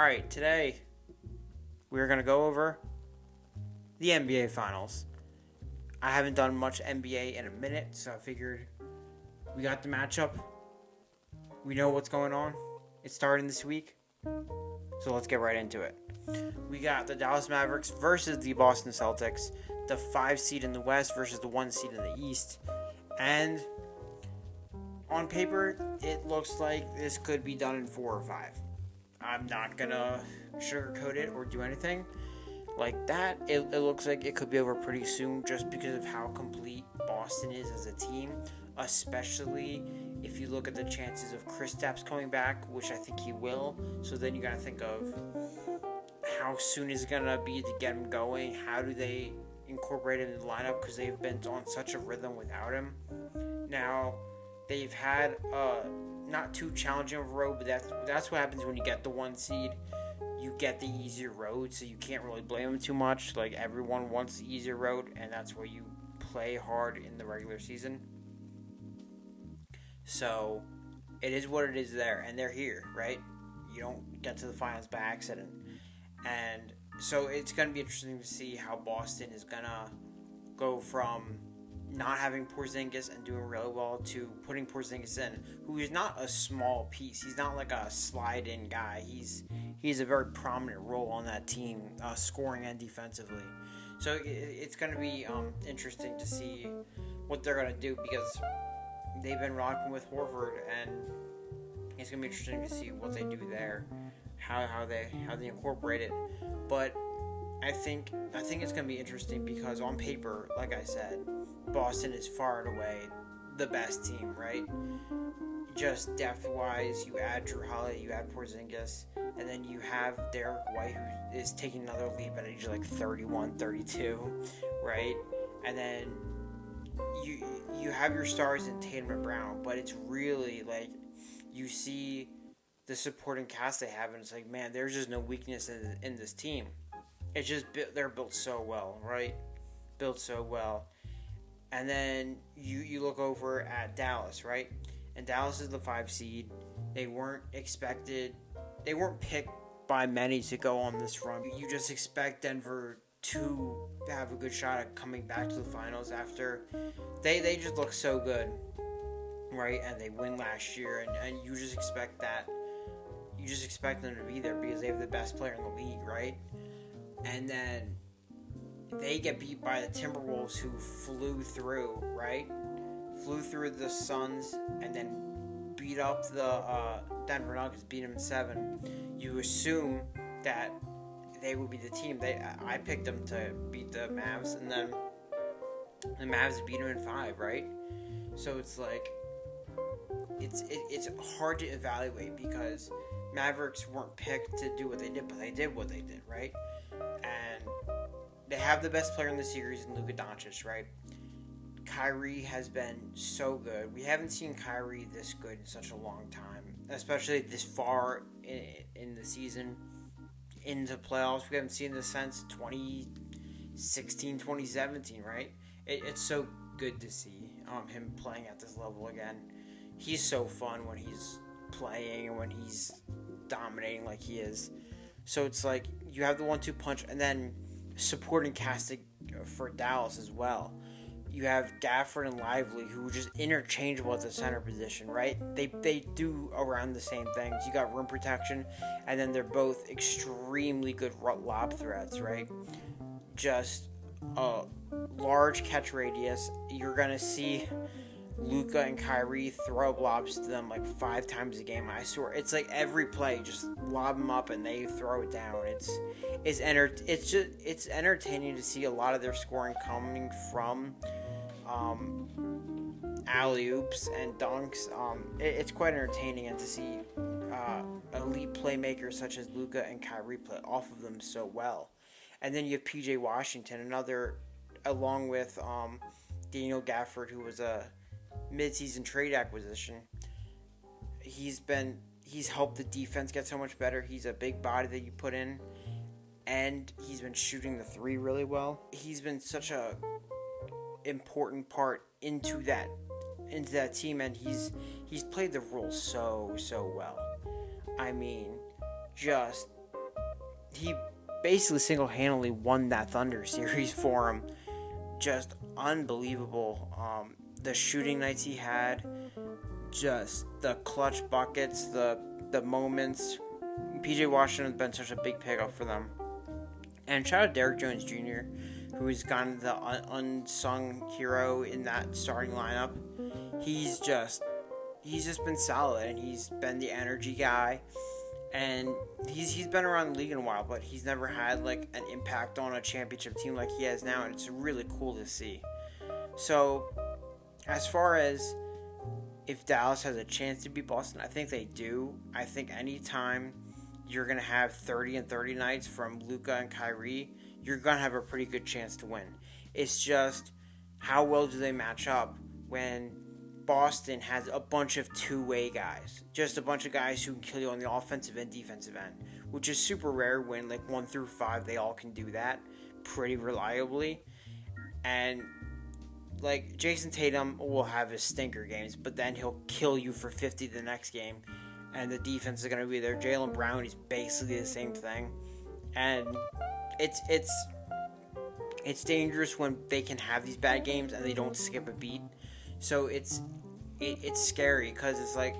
Alright, today we're going to go over the NBA Finals. I haven't done much NBA in a minute, so I figured we got the matchup. We know what's going on. It's starting this week, so let's get right into it. We got the Dallas Mavericks versus the Boston Celtics, the 5 seed in the West versus the 1 seed in the East. And on paper, it looks like this could be done in 4 or 5. I'm not going to sugarcoat it or do anything like that. It looks like it could be over pretty soon just because of how complete Boston is as a team, especially if you look at the chances of Kristaps coming back, which I think he will. So then you got to think of how soon is it going to be to get him going. How do they incorporate him in the lineup because they've been on such a rhythm without him. Now, they've had not too challenging of a road, but that's what happens when you get the 1 seed. You get the easier road, so you can't really blame them too much. Like, everyone wants the easier road, and that's where you play hard in the regular season. So, it is what it is there, and they're here, right? You don't get to the finals by accident. And so, it's going to be interesting to see how Boston is going to go from not having Porzingis and doing really well to putting Porzingis in, who is not a small piece. He's not like a slide-in guy. He's a very prominent role on that team, scoring and defensively. So it's going to be interesting to see what they're going to do because they've been rocking with Horford, and it's going to be interesting to see what they do there, how they incorporate it. But I think it's going to be interesting because on paper, like I said, Boston is far and away the best team, right? Just depth-wise, you add Drew Holiday, you add Porzingis, and then you have Derek White, who is taking another leap at age like 31, 32, right? And then you have your stars in Tatum and Brown, but it's really like you see the supporting cast they have, and it's like, man, there's just no weakness in this team. It's just they're built so well, right? Built so well. And then you look over at Dallas, right? And Dallas is the 5 seed. They weren't picked by many to go on this run. You just expect Denver to have a good shot at coming back to the finals after they just look so good, right? And they win last year, and you just expect that. You just expect them to be there because they have the best player in the league, right? And then they get beat by the Timberwolves, who flew through, right? Flew through the Suns and then beat up the Denver Nuggets, beat them in 7. You assume that they would be the team. I picked them to beat the Mavs, and then the Mavs beat them in 5, right? So it's like it's hard to evaluate because Mavericks weren't picked to do what they did, but they did what they did, right? And they have the best player in the series in Luka Doncic, right? Kyrie has been so good. We haven't seen Kyrie this good in such a long time, especially this far in the season, into playoffs. We haven't seen this since 2016, 2017, right? It's so good to see him playing at this level again. He's so fun when he's playing and when he's dominating like he is. So it's like you have the 1-2 punch, and then supporting casting for Dallas as well. You have Gafford and Lively, who are just interchangeable at the center position, right? They do around the same things. You got rim protection, and then they're both extremely good lob threats, right? Just a large catch radius. You're going to see Luka and Kyrie throw lobs to them like 5 times a game. I swear, it's like every play, just lob them up and they throw it down. It's entertaining to see a lot of their scoring coming from alley-oops and dunks. It's quite entertaining, and to see elite playmakers such as Luka and Kyrie play off of them so well. And then you have PJ Washington, along with Daniel Gafford, who was a mid-season trade acquisition. He's helped the defense get so much better. He's a big body that you put in, and he's been shooting the 3 really well. He's been such a important part into that team, and he's played the role so well. I mean, just he basically single-handedly won that Thunder series for him. Just unbelievable. The shooting nights he had, just the clutch buckets, the moments. PJ Washington has been such a big pickup for them. And shout out Derrick Jones Jr., who's gotten the unsung hero in that starting lineup. He's just been solid, and he's been the energy guy. And he's been around the league in a while, but he's never had like an impact on a championship team like he has now, and it's really cool to see. So, as far as if Dallas has a chance to beat Boston, I think they do. I think anytime you're going to have 30 and 30 nights from Luka and Kyrie, you're going to have a pretty good chance to win. It's just how well do they match up when Boston has a bunch of two-way guys. Just a bunch of guys who can kill you on the offensive and defensive end, which is super rare when like 1 through 5 they all can do that pretty reliably. And like Jason Tatum will have his stinker games, but then he'll kill you for 50 the next game, and the defense is going to be there. Jaylen Brown is basically the same thing, and it's dangerous when they can have these bad games and they don't skip a beat. So it's scary because it's like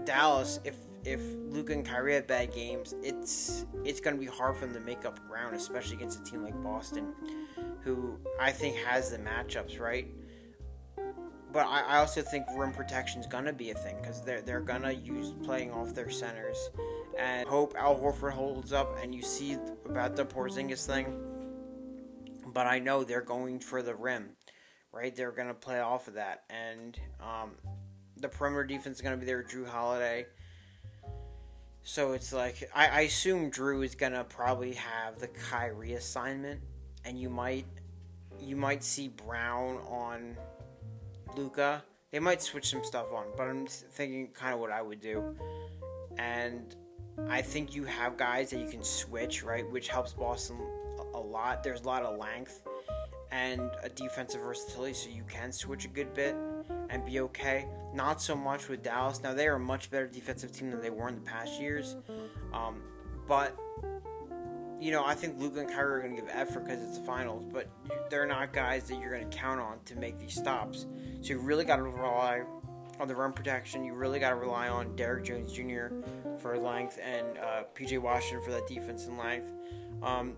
Dallas. If Luka and Kyrie have bad games, it's going to be hard for them to make up ground, especially against a team like Boston, who I think has the matchups right. But I also think rim protection is going to be a thing because they're going to use playing off their centers, and hope Al Horford holds up. And you see about the Porzingis thing, but I know they're going for the rim. Right, they're going to play off of that, and the perimeter defense is going to be there with Drew Holiday. So it's like I assume Drew is going to probably have the Kyrie assignment, and you might see Brown on Luka. They might switch some stuff on, but I'm thinking kind of what I would do, and I think you have guys that you can switch, right, which helps Boston a lot. There's a lot of length and a defensive versatility, so you can switch a good bit and be okay. Not so much with Dallas. Now, they are a much better defensive team than they were in the past years. But, you know, I think Luka and Kyrie are going to give effort because it's the finals, but they're not guys that you're going to count on to make these stops. So you really got to rely on the rim protection. You really got to rely on Derrick Jones Jr. for length and PJ Washington for that defense and length.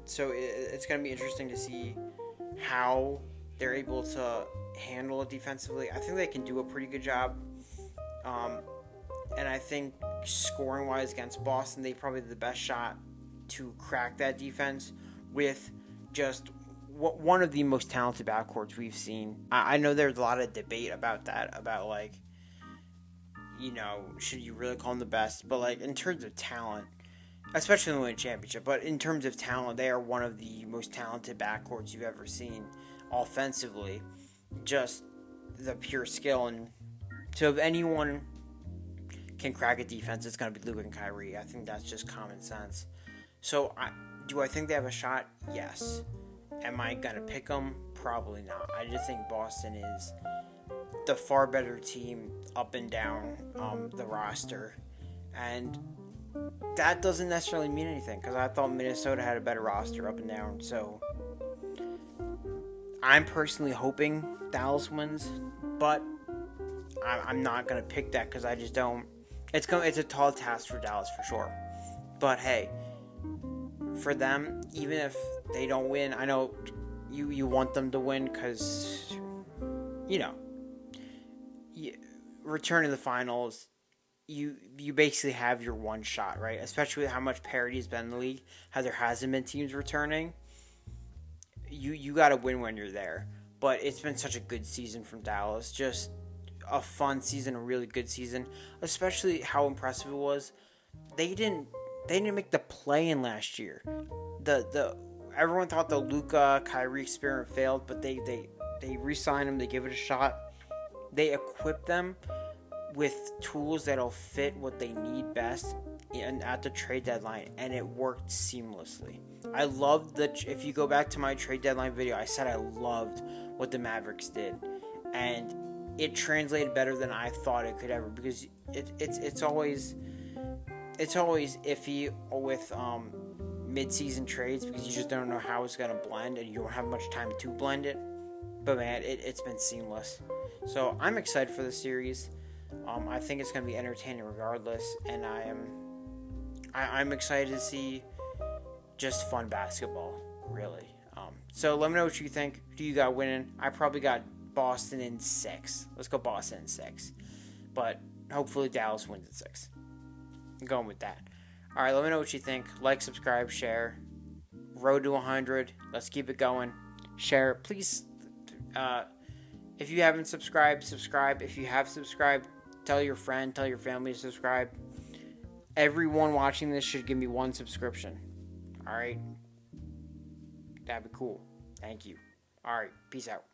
So it's going to be interesting to see how they're able to handle it defensively. I think they can do a pretty good job. And I think scoring-wise against Boston, they probably the best shot to crack that defense with just one of the most talented backcourts we've seen. I know there's a lot of debate about that, about like, you know, should you really call them the best? But like in terms of talent, especially when they win a championship, but in terms of talent, they are one of the most talented backcourts you've ever seen offensively. Just the pure skill. And so if anyone can crack a defense, it's going to be Luka and Kyrie. I think that's just common sense. So do I think they have a shot? Yes. Am I going to pick them? Probably not. I just think Boston is the far better team up and down the roster. And that doesn't necessarily mean anything because I thought Minnesota had a better roster up and down. So I'm personally hoping Dallas wins, but I'm not going to pick that because I just don't. It's a tall task for Dallas for sure. But hey, for them, even if they don't win, I know you want them to win because, you know, return to the finals, you basically have your one shot, right? Especially with how much parity has been in the league, how there hasn't been teams returning. You got to win when you're there. But it's been such a good season from Dallas. Just a fun season, a really good season. Especially how impressive it was. They didn't make the play-in last year. Everyone thought the Luka Kyrie experiment failed, but they re-signed them. They give it a shot. They equip them with tools that'll fit what they need best and at the trade deadline, and it worked seamlessly. I loved if you go back to my trade deadline video, I said I loved what the Mavericks did, and it translated better than I thought it could ever, because it's always iffy with mid-season trades because you just don't know how it's going to blend and you don't have much time to blend it. But man, it's been seamless. So I'm excited for the series. I think it's going to be entertaining regardless, and I'm excited to see just fun basketball, really. So let me know what you think. Who you got winning? I probably got Boston in 6. Let's go Boston in 6. But hopefully Dallas wins in 6. I'm going with that. All right, let me know what you think. Like, subscribe, share. Road to 100. Let's keep it going. Share. Please, if you haven't subscribed, subscribe. If you have subscribed, tell your friend, tell your family to subscribe. Everyone watching this should give me 1 subscription. All right? That'd be cool. Thank you. All right. Peace out.